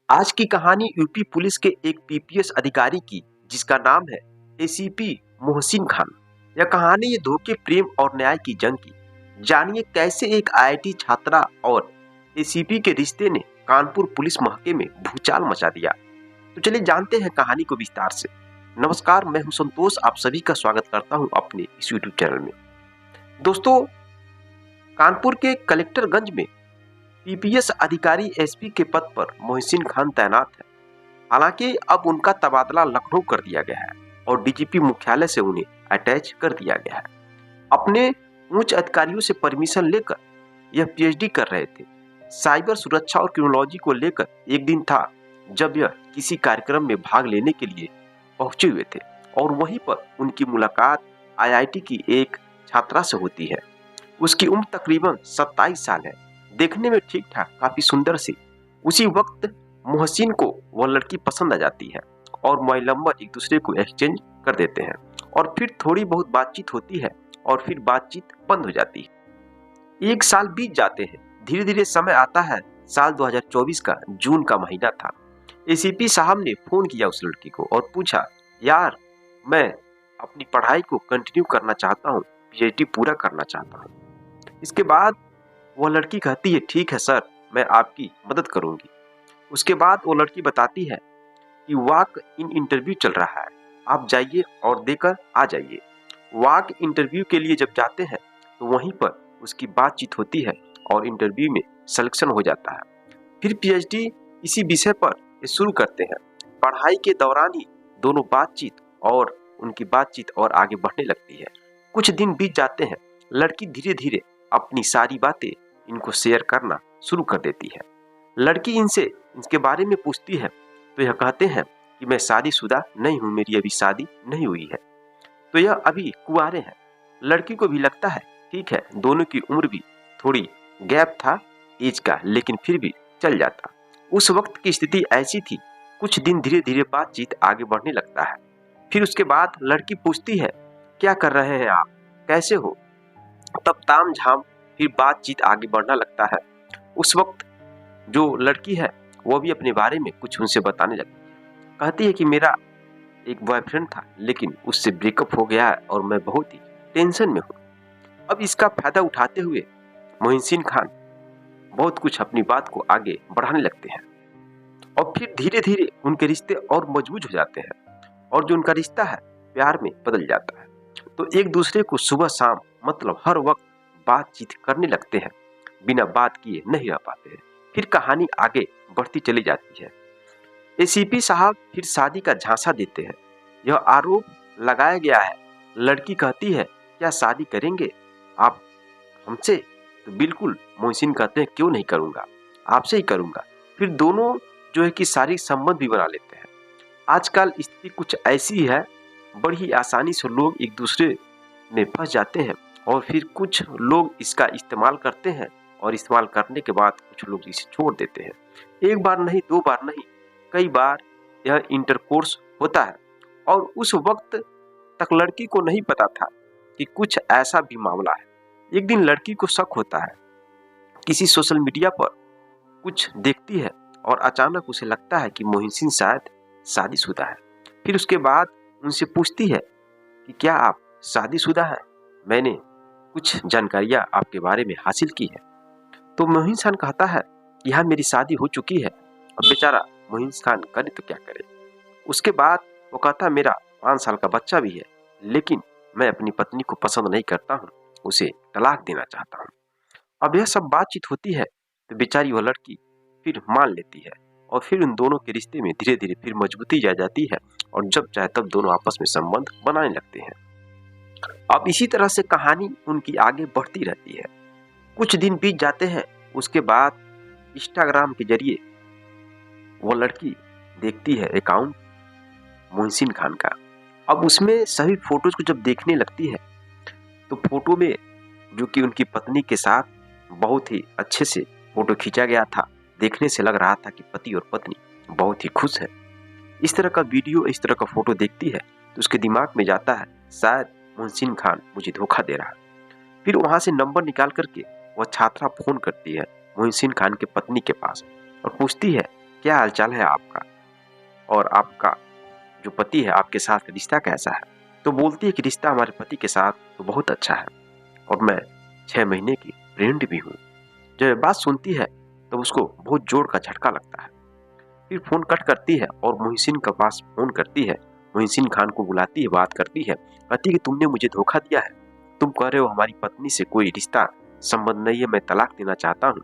आज की कहानी यूपी पुलिस के एक पीपीएस अधिकारी की, जिसका नाम है एसीपी मोहसिन खान। यह कहानी ये धोखे, प्रेम और न्याय की जंग की। जानिए कैसे एक आईआईटी छात्रा और एसीपी के रिश्ते ने कानपुर पुलिस महकमे में भूचाल मचा दिया। तो चलिए जानते हैं कहानी को विस्तार से। नमस्कार, मैं हूं संतोष, आप सभी का स्वागत करता हूं अपने इस यूट्यूब चैनल में। दोस्तों, कानपुर के कलेक्टरगंज में पीपीएस अधिकारी एसपी के पद पर मोहसिन खान तैनात है। हालांकि अब उनका तबादला लखनऊ कर दिया गया है और डीजीपी मुख्यालय से उन्हें अटैच कर दिया गया है। अपने उच्च अधिकारियों से परमिशन लेकर यह पीएचडी कर रहे थे। साइबर सुरक्षा और क्रिमिनोलॉजी को लेकर एक दिन था जब यह किसी कार्यक्रम में भाग लेने के लिए पहुंचे हुए थे और वहीं पर उनकी मुलाकात आईआईटी की एक छात्रा से होती है। उसकी उम्र तकरीबन 27 साल है, देखने में ठीक ठाक, काफी सुंदर सी। उसी वक्त मोहसिन को वह लड़की पसंद आ जाती है और मोबाइल नंबर एक दूसरे को एक्सचेंज कर देते हैं और फिर थोड़ी बहुत बातचीत होती है और फिर बातचीत बंद हो जाती है। एक साल बीत जाते हैं, धीरे धीरे समय आता है। साल 2024 का जून का महीना था। एसीपी साहब ने फोन किया उस लड़की को और पूछा, यार मैं अपनी पढ़ाई को कंटिन्यू करना चाहता हूँ, पीएचडी पूरा करना चाहता हूँ। इसके बाद वह लड़की कहती है, ठीक है सर, मैं आपकी मदद करूंगी। उसके बाद वो लड़की बताती है कि वॉक इन इंटरव्यू चल रहा है, आप जाइए और देकर आ जाइए। वॉक इंटरव्यू के लिए जब जाते हैं तो वहीं पर उसकी बातचीत होती है और इंटरव्यू में सिलेक्शन हो जाता है। फिर पीएचडी इसी विषय पर शुरू करते हैं। पढ़ाई के दौरान ही दोनों उनकी बातचीत और आगे बढ़ने लगती है। कुछ दिन बीत जाते हैं, लड़की धीरे धीरे अपनी सारी बातें इनको शेयर करना शुरू कर देती है। लड़की इनसे इसके बारे में पूछती है तो यह कहते हैं कि मैं शादीशुदा नहीं हूँ, मेरी अभी शादी नहीं हुई है। तो यह अभी कुंवारे हैं। लड़की को भी लगता है ठीक है, दोनों की उम्र भी थोड़ी गैप था एज का, लेकिन फिर भी चल जाता। उस वक्त की स्थिति ऐसी थी। कुछ दिन धीरे धीरे बातचीत आगे बढ़ने लगता है। फिर उसके बाद लड़की पूछती है, क्या कर रहे हैं आप, कैसे हो। तब ताम झाम फिर बातचीत आगे बढ़ना लगता है। उस वक्त जो लड़की है वो भी अपने बारे में कुछ उनसे बताने लगती है। कहती है कि मेरा एक बॉयफ्रेंड था, लेकिन उससे ब्रेकअप हो गया है और मैं बहुत ही टेंशन में हूँ। अब इसका फायदा उठाते हुए मोहसिन खान बहुत कुछ अपनी बात को आगे बढ़ाने लगते हैं और फिर धीरे धीरे उनके रिश्ते और मजबूत हो जाते हैं और जो उनका रिश्ता है प्यार में बदल जाता है। तो एक दूसरे को सुबह शाम मतलब हर वक्त बातचीत करने लगते हैं, बिना बात किए नहीं रह पाते हैं। फिर कहानी आगे बढ़ती चली जाती है। एसीपी साहब फिर शादी का झांसा देते हैं। यह आरोप लगाया गया है। लड़की कहती है, क्या शादी करेंगे आप हमसे। तो बिल्कुल मोहसिन कहते हैं, क्यों नहीं करूंगा, आपसे ही करूंगा। फिर दोनों जो है कि शारीरिक संबंध भी बना लेते हैं। आजकल स्थिति कुछ ऐसी है, बड़ी आसानी से लोग एक दूसरे में फंस जाते हैं और फिर कुछ लोग इसका इस्तेमाल करते हैं और इस्तेमाल करने के बाद कुछ लोग इसे छोड़ देते हैं। एक बार नहीं, दो बार नहीं, कई बार यह इंटरकोर्स होता है और उस वक्त तक लड़की को नहीं पता था कि कुछ ऐसा भी मामला है। एक दिन लड़की को शक होता है, किसी सोशल मीडिया पर कुछ देखती है और अचानक उसे लगता है कि मोहसिन शायद शादीशुदा है। फिर उसके बाद उनसे पूछती है कि क्या आप शादीशुदा हैं, मैंने कुछ जानकारियां आपके बारे में हासिल की है। तो मोहसिन खान कहता है, यहाँ मेरी शादी हो चुकी है। अब बेचारा मोहसिन खान करे तो क्या करे। उसके बाद वो कहता, मेरा 5 साल का बच्चा भी है, लेकिन मैं अपनी पत्नी को पसंद नहीं करता हूँ, उसे तलाक देना चाहता हूँ। अब यह सब बातचीत होती है तो बेचारी वह लड़की फिर मान लेती है और फिर उन दोनों के रिश्ते में धीरे धीरे फिर मजबूती आ जाती है और जब चाहे तब दोनों आपस में संबंध बनाने लगते हैं। अब इसी तरह से कहानी उनकी आगे बढ़ती रहती है। कुछ दिन बीत जाते हैं। उसके बाद इंस्टाग्राम के जरिए वो लड़की देखती है अकाउंट मोहसिन खान का। अब उसमें सभी फोटोज को जब देखने लगती है तो फोटो में जो कि उनकी पत्नी के साथ बहुत ही अच्छे से फोटो खींचा गया था, देखने से लग रहा था कि पति और पत्नी बहुत ही खुश है। इस तरह का वीडियो, इस तरह का फोटो देखती है तो उसके दिमाग में जाता है, शायद मोहसिन खान मुझे धोखा दे रहा है। फिर वहां से नंबर निकाल करके वह छात्रा फोन करती है मोहसिन खान के पत्नी के पास और पूछती है क्या हालचाल है आपका, और आपका जो पति है आपके साथ रिश्ता कैसा है। तो बोलती है कि रिश्ता हमारे पति के साथ तो बहुत अच्छा है और मैं 6 महीने की प्रेग्नेंट भी हूँ। जब ये बात सुनती है तो उसको बहुत जोर का झटका लगता है। फिर फोन कट करती है और मोहसिन के पास फोन करती है। मोहसिन खान को बुलाती है, बात करती है, कहती है कि तुमने मुझे धोखा दिया है। तुम कह रहे हो हमारी पत्नी से कोई रिश्ता संबंध नहीं है, मैं तलाक देना चाहता हूँ,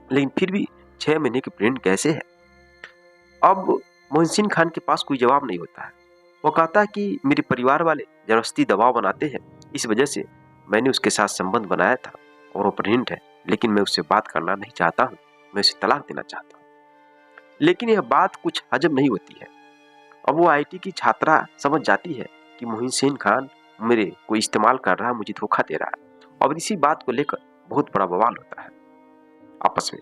लेकिन फिर भी 6 महीने की प्रेग्नेंट कैसे है। अब मोहसिन खान के पास कोई जवाब नहीं होता है। वो कहता है कि मेरे परिवार वाले जबरदस्ती दबाव बनाते हैं, इस वजह से मैंने उसके साथ संबंध बनाया था और वो प्रेग्नेंट है, लेकिन मैं उससे बात करना नहीं चाहता हूँ, मैं उसे तलाक देना चाहता हूँ। लेकिन यह बात कुछ हजम नहीं होती है। अब वो आईटी की छात्रा समझ जाती है कि मोहसिन खान मेरे को इस्तेमाल कर रहा है, मुझे धोखा दे रहा है। और इसी बात को लेकर बहुत बड़ा बवाल होता है आपस में।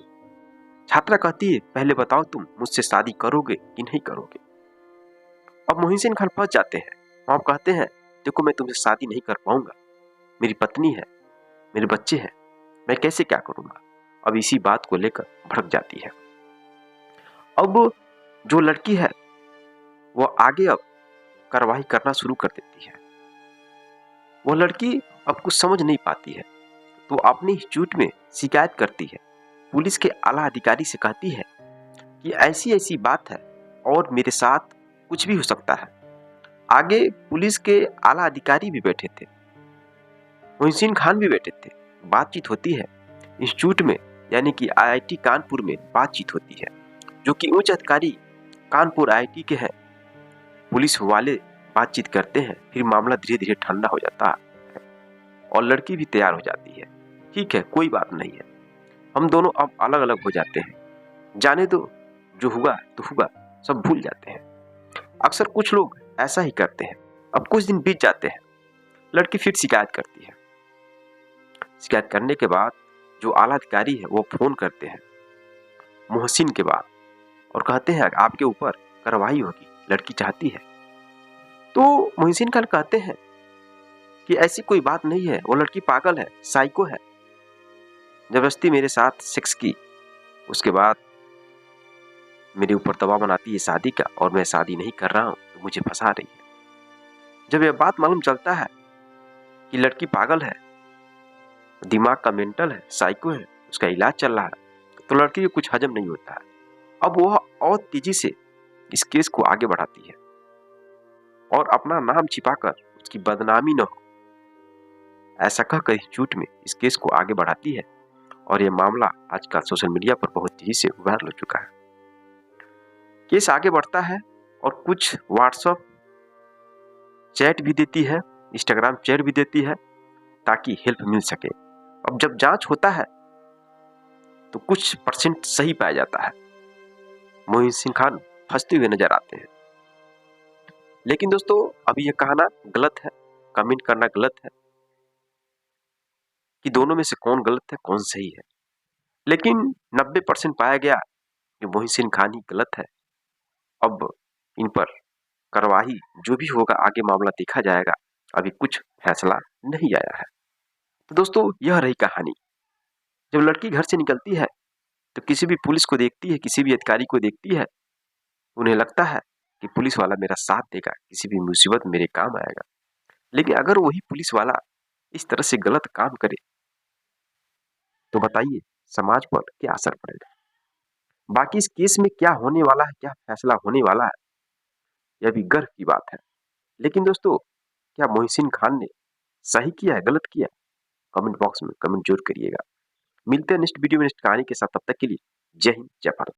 छात्रा कहती है, पहले बताओ तुम मुझसे शादी करोगे कि नहीं करोगे। अब मोहसिन खान फंस जाते हैं। आप कहते हैं, देखो मैं तुमसे शादी नहीं कर पाऊंगा, मेरी पत्नी है, मेरे बच्चे हैं, मैं कैसे क्या करूंगा। अब इसी बात को लेकर भड़क जाती है। अब जो लड़की है वो आगे अब कार्रवाई करना शुरू कर देती है। वो लड़की अब कुछ समझ नहीं पाती है तो अपने इंस्टीट्यूट में शिकायत करती है। पुलिस के आला अधिकारी से कहती है कि ऐसी ऐसी बात है और मेरे साथ कुछ भी हो सकता है। आगे पुलिस के आला अधिकारी भी बैठे थे, मोहसिन खान भी बैठे थे। बातचीत होती है इंस्टीट्यूट में, यानी कि आईआईटी कानपुर में बातचीत होती है। जो कि उच्च अधिकारी कानपुर आईआईटी के हैं, पुलिस वाले बातचीत करते हैं। फिर मामला धीरे धीरे ठंडा हो जाता है और लड़की भी तैयार हो जाती है। ठीक है, कोई बात नहीं है, हम दोनों अब अलग अलग हो जाते हैं, जाने दो, जो हुआ तो हुआ, सब भूल जाते हैं। अक्सर कुछ लोग ऐसा ही करते हैं। अब कुछ दिन बीत जाते हैं, लड़की फिर शिकायत करती है। शिकायत करने के बाद जो आला अधिकारी है वो फोन करते हैं मोहसिन के बाद और कहते हैं आपके ऊपर कार्रवाई होगी, लड़की चाहती है। तो मोहसिन खान कहते हैं कि ऐसी कोई बात नहीं है, वो लड़की पागल है, साइको है, जबरदस्ती मेरे साथ सेक्स की, उसके बाद मेरे ऊपर दबाव बनाती है शादी का और मैं शादी नहीं कर रहा हूं तो मुझे फंसा रही है। जब यह बात मालूम चलता है कि लड़की पागल है, दिमाग का मेंटल है, साइको है, उसका इलाज चल रहा है, तो लड़की को कुछ हजम नहीं होता है। अब वह और तेजी से इस केस को आगे बढ़ाती है और अपना नाम छिपाकर उसकी बदनामी न हो ऐसा कहकर इंस्टीट्यूट में इस केस को आगे बढ़ाती है। और यह मामला आजकल सोशल मीडिया पर बहुत तेजी से वायरल हो चुका है। केस आगे बढ़ता है और कुछ व्हाट्सएप चैट भी देती है, इंस्टाग्राम चैट भी देती है ताकि हेल्प मिल सके। अब जब जांच होता है तो कुछ परसेंट सही पाया जाता है, मोहसिन खान फंसते हुए नजर आते हैं। लेकिन दोस्तों अभी यह कहना गलत है, कमेंट करना गलत है कि दोनों में से कौन गलत है कौन सही है। लेकिन 90% पाया गया कि मोहसिन खान ही गलत है। अब इन पर कार्रवाई जो भी होगा आगे मामला देखा जाएगा, अभी कुछ फैसला नहीं आया है। तो दोस्तों यह रही कहानी। जब लड़की घर से निकलती है तो किसी भी पुलिस को देखती है, किसी भी अधिकारी को देखती है, उन्हें लगता है कि पुलिस वाला मेरा साथ देगा, किसी भी मुसीबत में मेरे काम आएगा। लेकिन अगर वही पुलिस वाला इस तरह से गलत काम करे तो बताइए समाज पर क्या असर पड़ेगा। बाकी इस केस में क्या होने वाला है, क्या फैसला होने वाला है, यह भी गर्व की बात है। लेकिन दोस्तों क्या मोहसिन खान ने सही किया है, गलत किया है? कमेंट बॉक्स में कमेंट जरूर करिएगा। मिलते हैं नेक्स्ट वीडियो में नेक्स्ट कहानी के साथ, तब तक के लिए जय हिंद, जय भारत।